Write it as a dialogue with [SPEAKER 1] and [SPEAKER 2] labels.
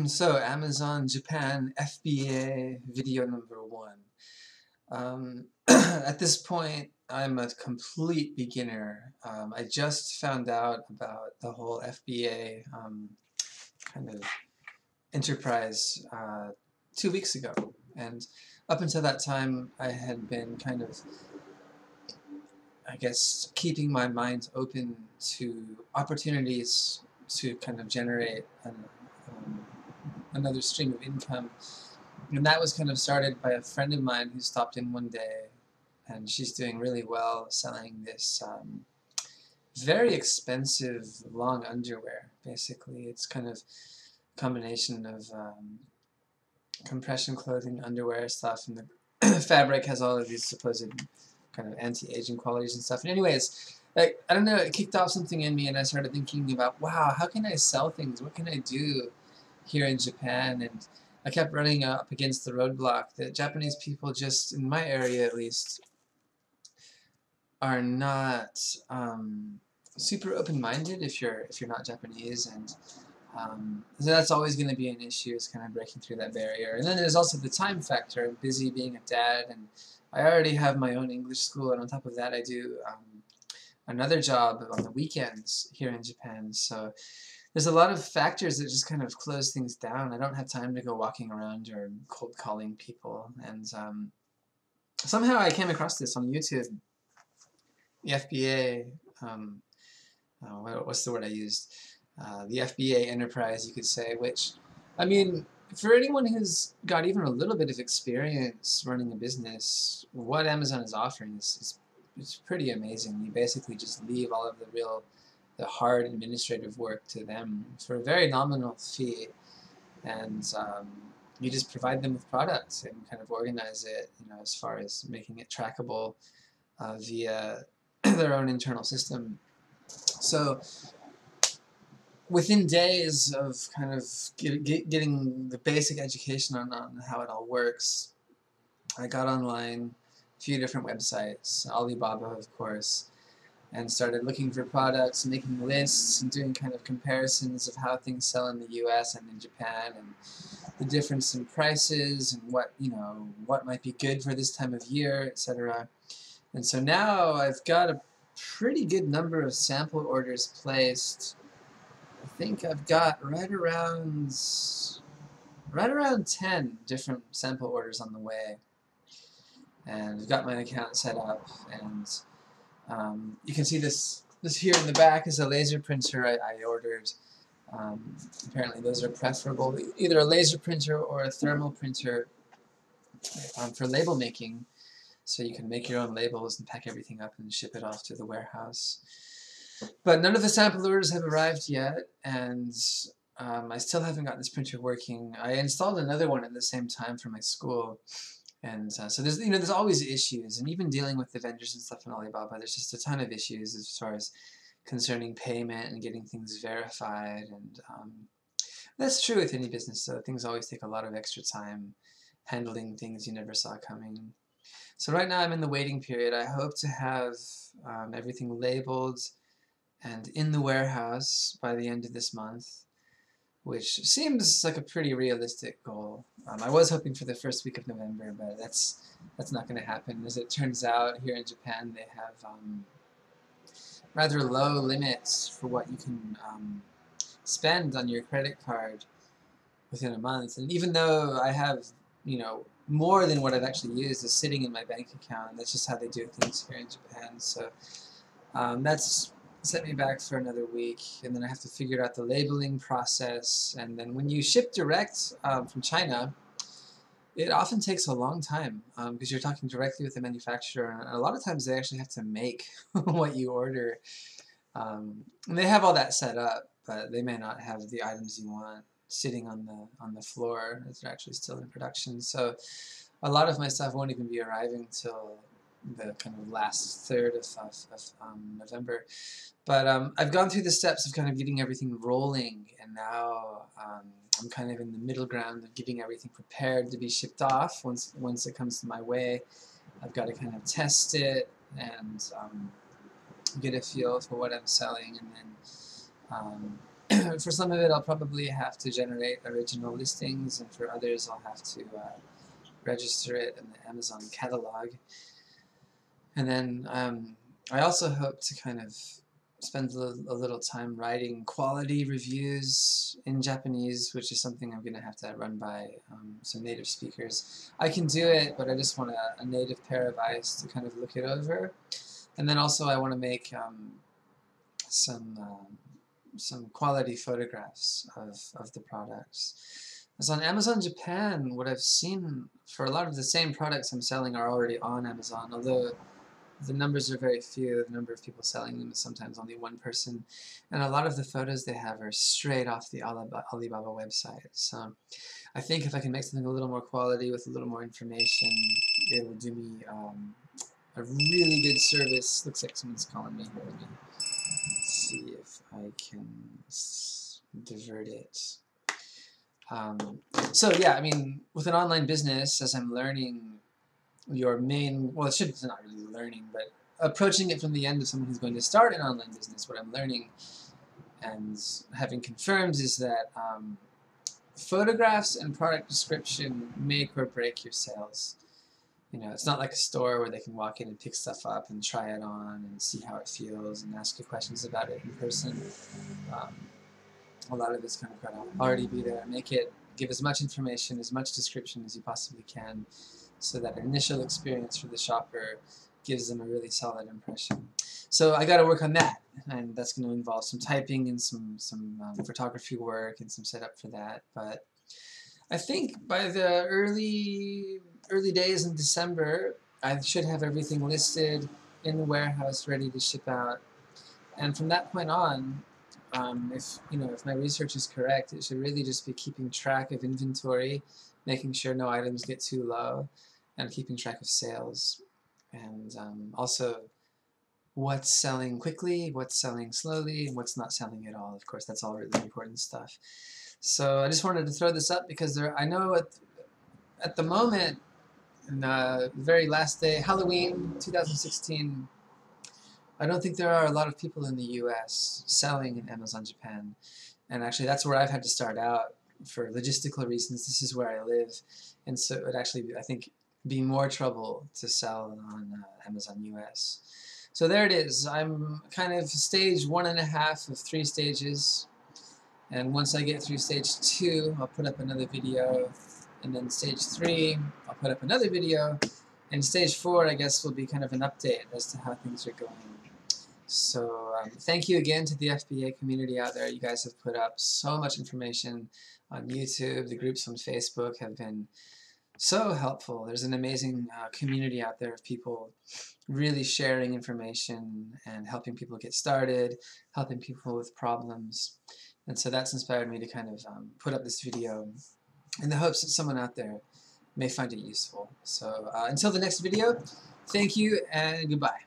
[SPEAKER 1] So Amazon Japan FBA video number 1. At this point, I'm a complete beginner. I just found out about the whole FBA kind of enterprise 2 weeks ago, and up until that time, I had been kind of, I guess, keeping my mind open to opportunities to kind of generate another stream of income. And that was kind of started by a friend of mine who stopped in one day, and she's doing really well selling this very expensive long underwear. Basically, it's kind of a combination of compression clothing, underwear stuff, and the fabric has all of these supposed kind of anti-aging qualities and stuff. And anyways, like, I don't know, it kicked off something in me, and I started thinking about, wow, how can I sell things? What can I do here in Japan? And I kept running up against the roadblock that Japanese people, just in my area at least, are not super open-minded if you're not Japanese, and so that's always going to be an issue, is kind of breaking through that barrier. And then there's also the time factor. I'm busy being a dad, and I already have my own English school, and on top of that I do another job on the weekends here in Japan. So there's a lot of factors that just kind of close things down. I don't have time to go walking around or cold calling people. And somehow I came across this on YouTube. The FBA, what's the word I used? The FBA enterprise, you could say, which, I mean, for anyone who's got even a little bit of experience running a business, what Amazon is offering is pretty amazing. You basically just leave all of the hard administrative work to them for a very nominal fee, and you just provide them with products and kind of organize it, as far as making it trackable via their own internal system. So within days of kind of getting the basic education on how it all works, I got online, a few different websites, Alibaba of course, and started looking for products, making lists, and doing kind of comparisons of how things sell in the US and in Japan, and the difference in prices, and what might be good for this time of year, etc. And so now I've got a pretty good number of sample orders placed. I think I've got right around 10 different sample orders on the way, and I've got my account set up. And you can see this here in the back is a laser printer I ordered. Apparently those are preferable, either a laser printer or a thermal printer for label making, so you can make your own labels and pack everything up and ship it off to the warehouse. But none of the sample orders have arrived yet, and I still haven't got this printer working. I installed another one at the same time for my school, and so there's always issues, and even dealing with the vendors and stuff in Alibaba, there's just a ton of issues as far as concerning payment and getting things verified, and that's true with any business, so things always take a lot of extra time handling things you never saw coming. So right now I'm in the waiting period. I hope to have everything labeled and in the warehouse by the end of this month, which seems like a pretty realistic goal. I was hoping for the first week of November, but that's not going to happen. As it turns out, here in Japan they have rather low limits for what you can spend on your credit card within a month. And even though I have, more than what I've actually used is sitting in my bank account, that's just how they do things here in Japan. So that's set me back for another week, and then I have to figure out the labeling process. And then when you ship direct from China, it often takes a long time because you're talking directly with the manufacturer, and a lot of times they actually have to make what you order. And they have all that set up, but they may not have the items you want sitting on the floor as they're actually still in production. So a lot of my stuff won't even be arriving till the kind of last third of November. But I've gone through the steps of kind of getting everything rolling, and now I'm kind of in the middle ground of getting everything prepared to be shipped off. Once it comes to my way, I've got to kind of test it and get a feel for what I'm selling, and then for some of it, I'll probably have to generate original listings, and for others, I'll have to register it in the Amazon catalog. And then I also hope to kind of spend a little time writing quality reviews in Japanese, which is something I'm going to have to run by some native speakers. I can do it, but I just want a native pair of eyes to kind of look it over. And then also I want to make some quality photographs of the products. So on Amazon Japan, what I've seen for a lot of the same products I'm selling are already on Amazon, although the numbers are very few. The number of people selling them is sometimes only one person, and a lot of the photos they have are straight off the Alibaba website. So I think if I can make something a little more quality with a little more information, it will do me a really good service. Looks like someone's calling me here. Let me see if I can divert it. So yeah, I mean, with an online business, as I'm learning your main, well, it's not really learning, but approaching it from the end of someone who's going to start an online business, what I'm learning and having confirmed is that photographs and product description make or break your sales. You know, it's not like a store where they can walk in and pick stuff up and try it on and see how it feels and ask you questions about it in person. A lot of it's kind of got to already be there. Give as much information, as much description as you possibly can, so that initial experience for the shopper gives them a really solid impression. So I got to work on that, and that's going to involve some typing and some photography work and some setup for that. But I think by the early days in December, I should have everything listed in the warehouse, ready to ship out. And from that point on, if my research is correct, it should really just be keeping track of inventory, making sure no items get too low, and keeping track of sales, and also what's selling quickly, what's selling slowly, and what's not selling at all. Of course, that's all really important stuff. So I just wanted to throw this up because I know at the moment, in the very last day, Halloween 2016, I don't think there are a lot of people in the US selling in Amazon Japan. And actually that's where I've had to start out for logistical reasons. This is where I live. And so it would actually, I think, be more trouble to sell on Amazon US. So there it is. I'm kind of stage 1.5 of 3 stages. And once I get through stage 2, I'll put up another video. And then stage 3, I'll put up another video. And stage 4, I guess, will be kind of an update as to how things are going. So thank you again to the FBA community out there. You guys have put up so much information on YouTube. The groups on Facebook have been so helpful. There's an amazing community out there of people really sharing information and helping people get started, helping people with problems. And so that's inspired me to kind of put up this video in the hopes that someone out there may find it useful. So until the next video, thank you and goodbye.